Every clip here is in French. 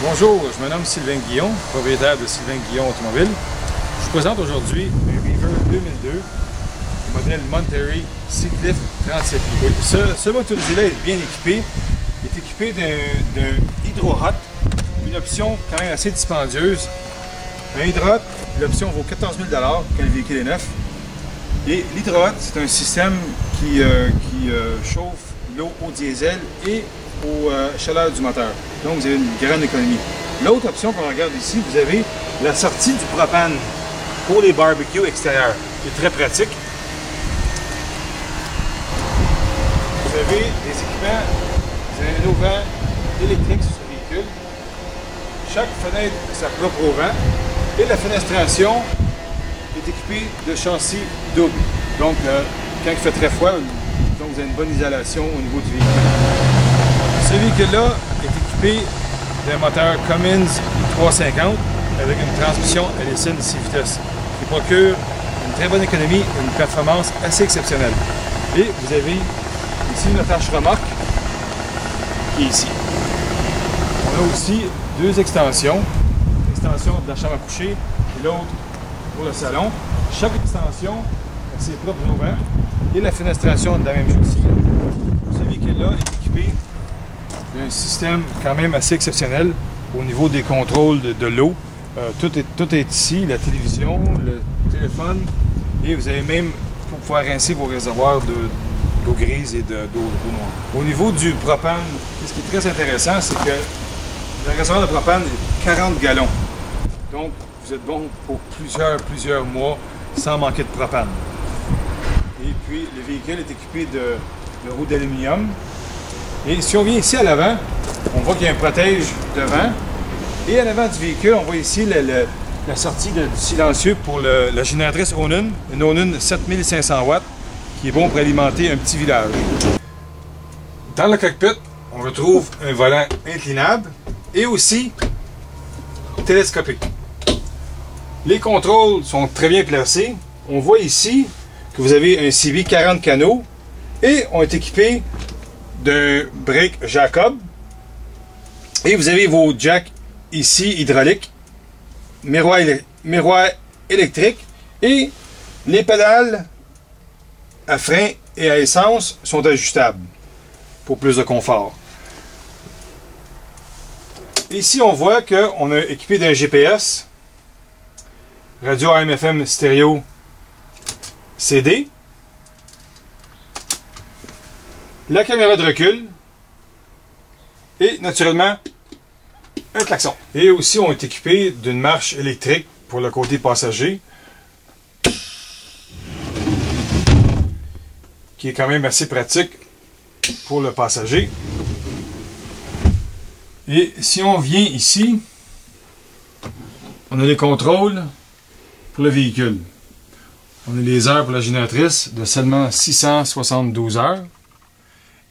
Bonjour, je me nomme Sylvain Guillon, propriétaire de Sylvain Guillon Automobile. Je vous présente aujourd'hui un Beaver 2002, du modèle Monterey Seacliff 37 litres. Ce motorisé-là est bien équipé. Il est équipé d'un Hydro-Hot, une option quand même assez dispendieuse. Un Hydro-Hot, l'option vaut 14 000 $ quand le véhicule est neuf. Et l'Hydro-Hot, c'est un système qui chauffe l'eau au diesel et aux chaleurs du moteur. Donc vous avez une grande économie. L'autre option qu'on regarde ici, vous avez la sortie du propane pour les barbecues extérieurs, qui est très pratique. Vous avez des équipements, vous avez un auvent électrique sur ce véhicule. Chaque fenêtre a sa propre auvent et la fenestration est équipée de châssis double. Donc quand il fait très froid, donc vous avez une bonne isolation au niveau du véhicule. Ce véhicule-là est équipé d'un moteur Cummins 350 avec une transmission LSN 6 vitesses qui procure une très bonne économie et une performance assez exceptionnelle. Et vous avez ici une attache remorque qui est ici. On a aussi deux extensions, l'extension de la chambre à coucher et l'autre pour le salon. Chaque extension a ses propres auvents et la fenestration de la même chose. Ce véhicule-là est équipé d'un système quand même assez exceptionnel au niveau des contrôles de l'eau. Tout est ici, la télévision, le téléphone, et vous avez même pour pouvoir rincer vos réservoirs d'eau grise et d'eau noire. Au niveau du propane, ce qui est très intéressant, c'est que le réservoir de propane est 40 gallons. Donc, vous êtes bon pour plusieurs mois sans manquer de propane. Et puis, le véhicule est équipé de roues d'aluminium. Et si on vient ici à l'avant, on voit qu'il y a un protège devant. Et à l'avant du véhicule, on voit ici la sortie du silencieux pour la génératrice Onan, une Onan 7500 watts, qui est bon pour alimenter un petit village. Dans le cockpit, on retrouve un volant inclinable et aussi télescopique. Les contrôles sont très bien placés. On voit ici que vous avez un CB 40 canaux et on est équipé d'un break Jacob. Et vous avez vos jacks ici hydrauliques, miroir électrique, et les pédales à frein et à essence sont ajustables pour plus de confort. Ici on voit qu'on est équipé d'un GPS, radio AM/FM stéréo CD, la caméra de recul et naturellement un klaxon. Et aussi on est équipé d'une marche électrique pour le côté passager qui est quand même assez pratique pour le passager. Et si on vient ici, on a les contrôles pour le véhicule. On a les heures pour la génératrice de seulement 672 heures.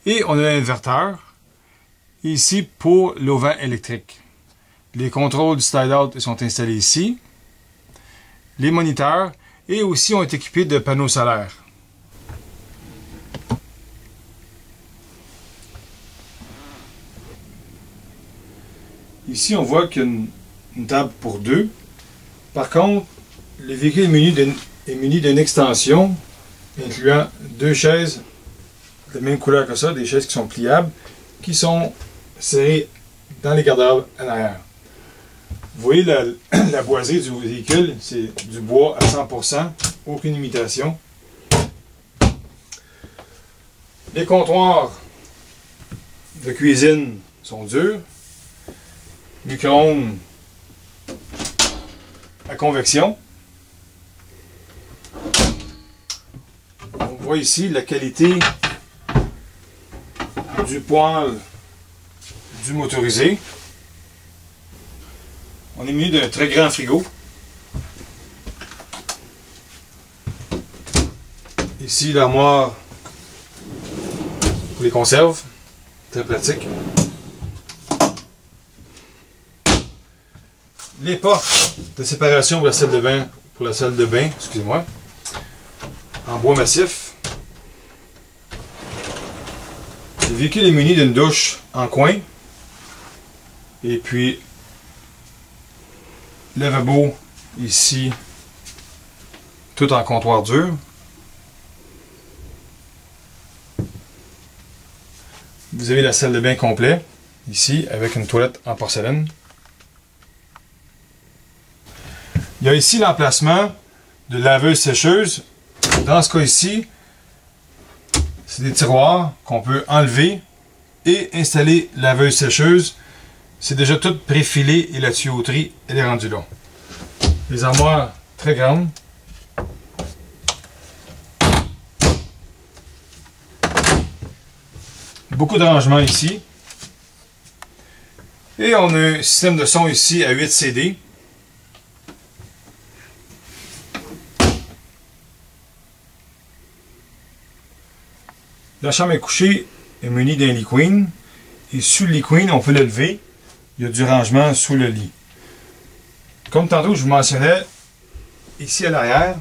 Et on a l'inverteur ici pour l'auvent électrique. Les contrôles du slide-out sont installés ici. Les moniteurs et aussi ont été équipés de panneaux solaires. Ici, on voit qu'il y a une table pour deux. Par contre, le véhicule est muni d'une extension incluant deux chaises de même couleur que ça, des chaises qui sont pliables, qui sont serrées dans les garde-robes à l'arrière. Vous voyez la boisée du véhicule, c'est du bois à 100%, aucune imitation. Les comptoirs de cuisine sont durs. Micro-ondes à convection. On voit ici la qualité du poêle du motorisé. On est muni d'un très grand frigo. Ici l'armoire pour les conserves, très pratique. Les portes de séparation pour la salle de bain, excusez-moi, en bois massif. Le véhicule est muni d'une douche en coin et puis lavabo ici, tout en comptoir dur. Vous avez la salle de bain complet, ici, avec une toilette en porcelaine. Il y a ici l'emplacement de laveuse-sécheuse. Dans ce cas ici, c'est des tiroirs qu'on peut enlever et installer laveuse-sécheuse. C'est déjà tout préfilé et la tuyauterie, elle est rendue là. Les armoires très grandes. Beaucoup de rangements ici. Et on a un système de son ici à 8 CD. La chambre à coucher est munie d'un lit queen. Et sous le lit queen, on peut le lever. Il y a du rangement sous le lit. Comme tantôt je vous mentionnais, ici à l'arrière,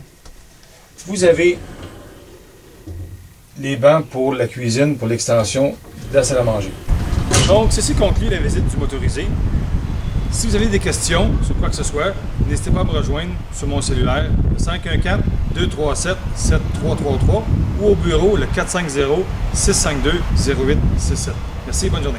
vous avez les bancs pour la cuisine, pour l'extension de la salle à manger. Donc, ceci conclut la visite du motorisé. Si vous avez des questions sur quoi que ce soit, n'hésitez pas à me rejoindre sur mon cellulaire, le 514-237-7333 ou au bureau, le 450-652-0867. Merci, bonne journée.